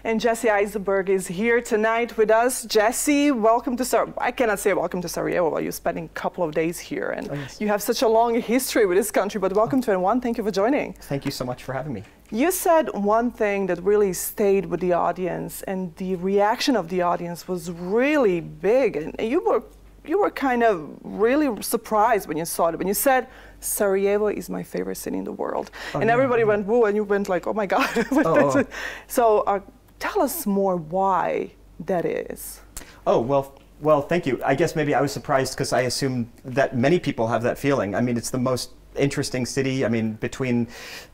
And Jesse Eisenberg is here tonight with us. Jesse, welcome to I cannot say welcome to Sarajevo while you're spending a couple of days here. And you have such a long history with this country, but welcome to N1. Thank you for joining. Thank you so much for having me. You said one thing that really stayed with the audience, and the reaction of the audience was really big. And you were kind of really surprised when you saw it. When you said, Sarajevo is my favorite city in the world. And everybody went, whoa, and you went like, oh my God. So tell us more why that is. Oh, well, thank you. I guess maybe I was surprised because I assumed that many people have that feeling. I mean, it's the most interesting city. I mean, between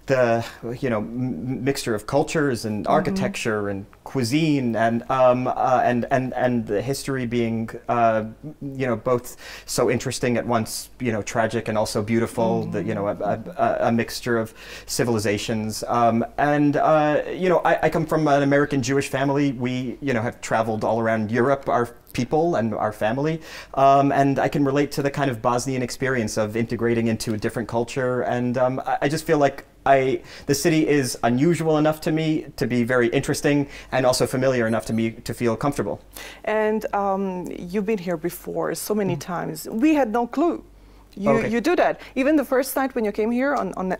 the mixture of cultures and architecture and cuisine and the history being both so interesting at once, tragic and also beautiful. A mixture of civilizations. I come from an American Jewish family. We have traveled all around Europe. Our people and our family, and I can relate to the kind of Bosnian experience of integrating into a different culture. And I just feel like the city is unusual enough to me to be very interesting, and also familiar enough to me to feel comfortable. And you've been here before so many times. We had no clue. You do that. Even the first night when you came here on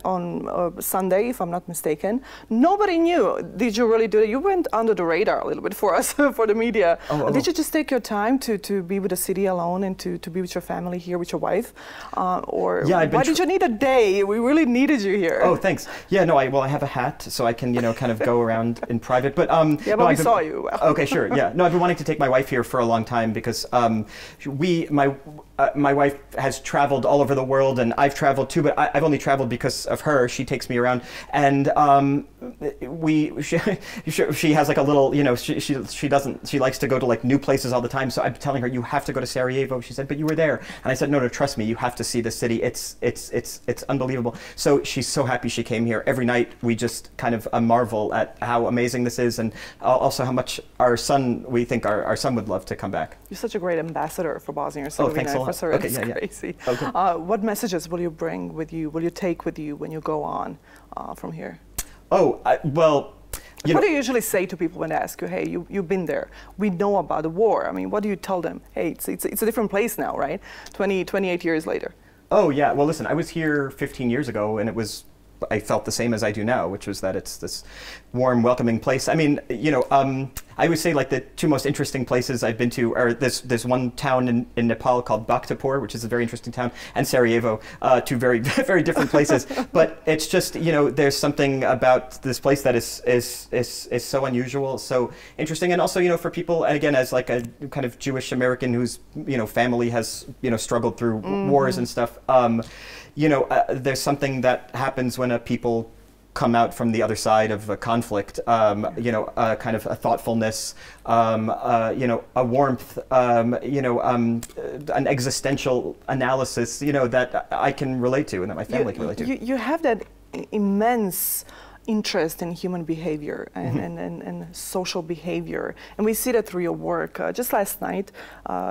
Sunday, if I'm not mistaken, nobody knew. Did you really do it? You went under the radar a little bit for us, for the media. Did you just take your time to be with the city alone and to be with your family here, with your wife? Or why did you need a day? We really needed you here. Oh, thanks. Yeah, no, I have a hat, so I can, kind of go around in private. But yeah, but we saw you. Okay, sure. Yeah, no, I've been wanting to take my wife here for a long time because my wife has traveled all over the world, and I've traveled too, but I've only traveled because of her. She takes me around, and she has like a little, she likes to go to like new places all the time. So I'm telling her, you have to go to Sarajevo. She said, but you were there, and I said, no, trust me, you have to see the city. It's unbelievable. So she's so happy she came here. Every night we just kind of marvel at how amazing this is, and also how much we think our son would love to come back. You're such a great ambassador for Bosnia and Herzegovina. Oh, thanks a lot. Okay, it's crazy. Okay. What messages will you bring with you, will you take with you when you go on from here? Oh, what do you usually say to people when they ask you, hey, you've been there, we know about the war? I mean, what do you tell them? Hey, it's a different place now, right? 28 years later. Oh, yeah. Well, listen, I was here 15 years ago, and I felt the same as I do now, which was that it's this warm, welcoming place. I mean, I would say like the two most interesting places I've been to are there's one town in Nepal called Bhaktapur, which is a very interesting town, and Sarajevo, two very, very different places. But it's just, there's something about this place that is so unusual, so interesting. And also, for people, and again, as like a kind of Jewish American whose, family has, struggled through wars and stuff, there's something that happens when a people come out from the other side of a conflict, kind of a thoughtfulness, a warmth, an existential analysis, that I can relate to and that my family can relate to. You have that immense interest in human behavior and social behavior, and we see that through your work. Just last night,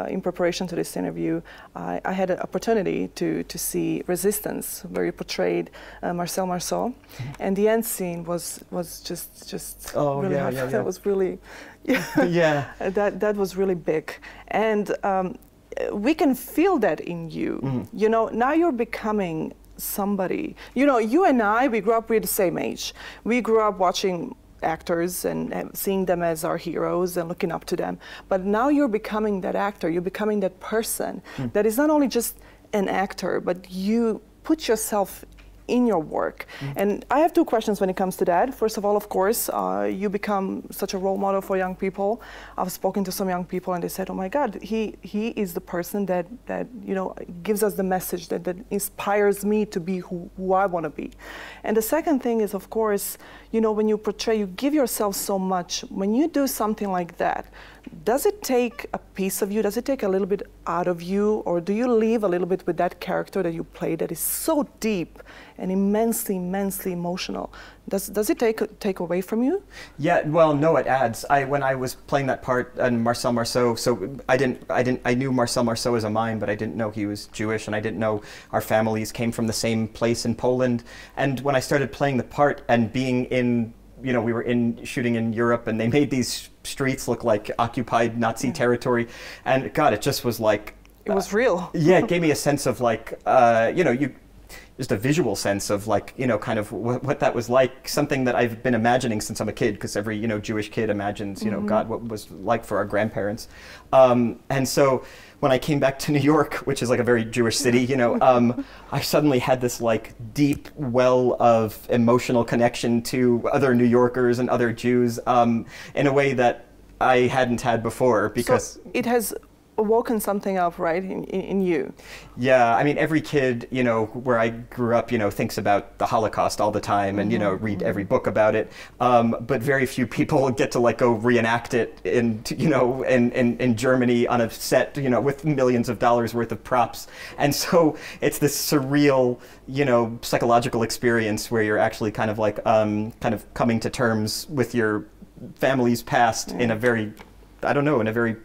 in preparation to this interview, I had an opportunity to see Resistance, where you portrayed Marcel Marceau, and the end scene was just really hard. That was really that was really big, and we can feel that in you. Now you're becoming somebody. You and I, we grew up, we're the same age. We grew up watching actors and seeing them as our heroes and looking up to them. But now you're becoming that actor, you're becoming that person that is not only just an actor, but you put yourself in your work. And I have two questions when it comes to that. First of all, of course, you become such a role model for young people. I've spoken to some young people and they said, oh my God, he is the person that gives us the message that inspires me to be who I want to be. And the second thing is, of course, when you portray, you give yourself so much. When you do something like that, does it take a piece of you? Does it take a little bit out of you? Or do you leave a little bit with that character that you play that is so deep and immensely, immensely emotional? Does it take away from you? Yeah, well, no, it adds. When I was playing that part in Marcel Marceau, so I knew Marcel Marceau as a mime, but I didn't know he was Jewish, and I didn't know our families came from the same place in Poland. And when I started playing the part and being in you know, we were shooting in Europe, and they made these streets look like occupied Nazi territory, and God, it just was like, it was real. Yeah, it gave me a sense of like, you know, just a visual sense of like, you know, kind of what that was like, something that I've been imagining since I'm a kid, because every, you know, Jewish kid imagines, you know, God, what was like for our grandparents. And so when I came back to New York, which is like a very Jewish city, you know, I suddenly had this like deep well of emotional connection to other New Yorkers and other Jews in a way that I hadn't had before, because so it has awoken something up, right, in you? Yeah, I mean, every kid, you know, where I grew up, you know, thinks about the Holocaust all the time, and, you know, read every book about it. But very few people get to like go reenact it in, you know, in Germany on a set, you know, with millions of dollars worth of props. And so it's this surreal, you know, psychological experience where you're actually kind of like, kind of coming to terms with your family's past in a very, I don't know, in a very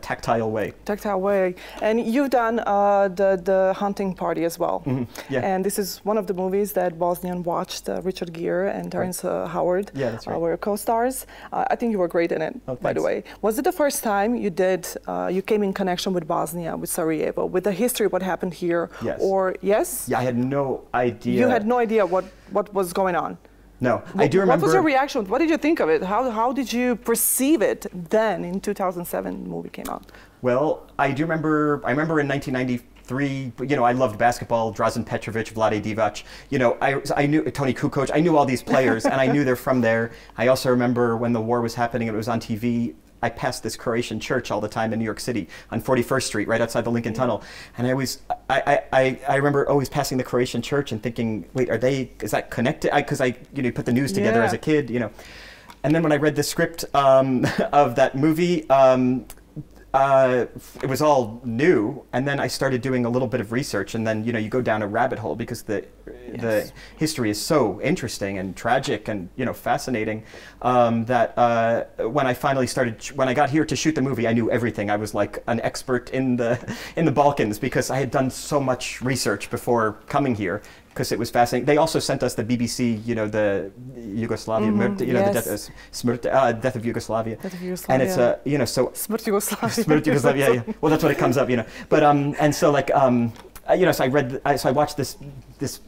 tactile way. Tactile way. And you've done the Hunting Party as well. Yeah. And this is one of the movies that Bosnian watched. Richard Gere and Terrence Howard were co-stars. I think you were great in it, by the way. Was it the first time you did, you came in connection with Bosnia, with Sarajevo, with the history of what happened here? Yes. Or, yes? Yeah, I had no idea. You had no idea what was going on? No, I do remember. What was your reaction? What did you think of it? How did you perceive it then in 2007 the movie came out? Well, I remember in 1993, you know, I loved basketball, Drazen Petrovic, Vlade Divac, you know, I knew Toni Kukoc, I knew all these players, and I knew they're from there. I also remember when the war was happening, it was on TV, I passed this Croatian church all the time in New York City on 41st Street, right outside the Lincoln Tunnel. And I remember always passing the Croatian church and thinking, wait, is that connected? Because you know, put the news together as a kid, you know. And then when I read the script of that movie, it was all new, and then I started doing a little bit of research, and then, you know, you go down a rabbit hole because the history is so interesting and tragic and, you know, fascinating, that when I finally when I got here to shoot the movie, I knew everything. I was like an expert in the Balkans, because I had done so much research before coming here, because it was fascinating. They also sent us the BBC, you know, the Yugoslavia, you know, the death of Yugoslavia. Death of Yugoslavia. And it's you know, so Smrt Yugoslavia. Smrt Yugoslavia, yeah. Well, that's what it comes up, you know. But and so like you know, so I watched this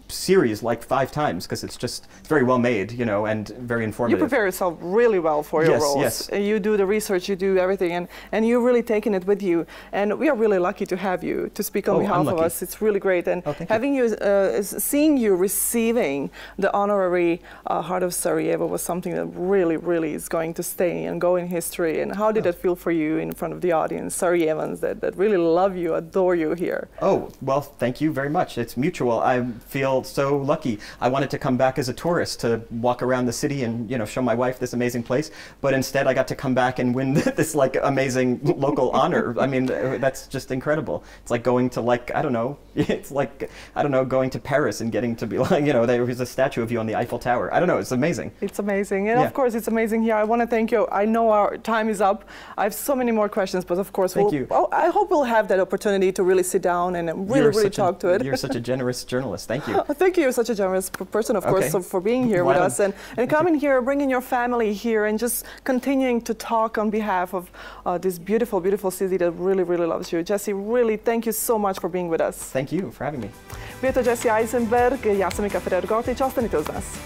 series like 5 times, because it's very well made, you know, and very informative. You prepare yourself really well for your roles. Yes. You do the research, you do everything, and you're really taking it with you. And we are really lucky to have you to speak on behalf of us. It's really great. And having you, seeing you receiving the honorary Heart of Sarajevo was something that really, really is going to stay and go in history. And how did it feel for you in front of the audience, Sarajevans that really love you, adore you here? Oh, well, thank you very much. It's mutual. I feel so lucky. I wanted to come back as a tourist to walk around the city and, you know, show my wife this amazing place, but instead I got to come back and win this like amazing local honor. I mean, that's just incredible. It's like going to, like, I don't know, it's like, I don't know, going to Paris and getting to be like, you know, there was a statue of you on the Eiffel Tower. I don't know, it's amazing. It's amazing. And of course it's amazing here. I want to thank you. I know our time is up. I have so many more questions, but of course I hope we'll have that opportunity to really sit down and really talk to it. You're such a generous journalist. Thank you. Thank you. You're such a generous person, of course, for being here with us and coming here, bringing your family here, and just continuing to talk on behalf of this beautiful, beautiful city that really, really loves you. Jesse, really, thank you so much for being with us. Thank you for having me. Bio je to Jesse Eisenberg, ja sam Mika Ferrer-Gotić, ostanite uz nas.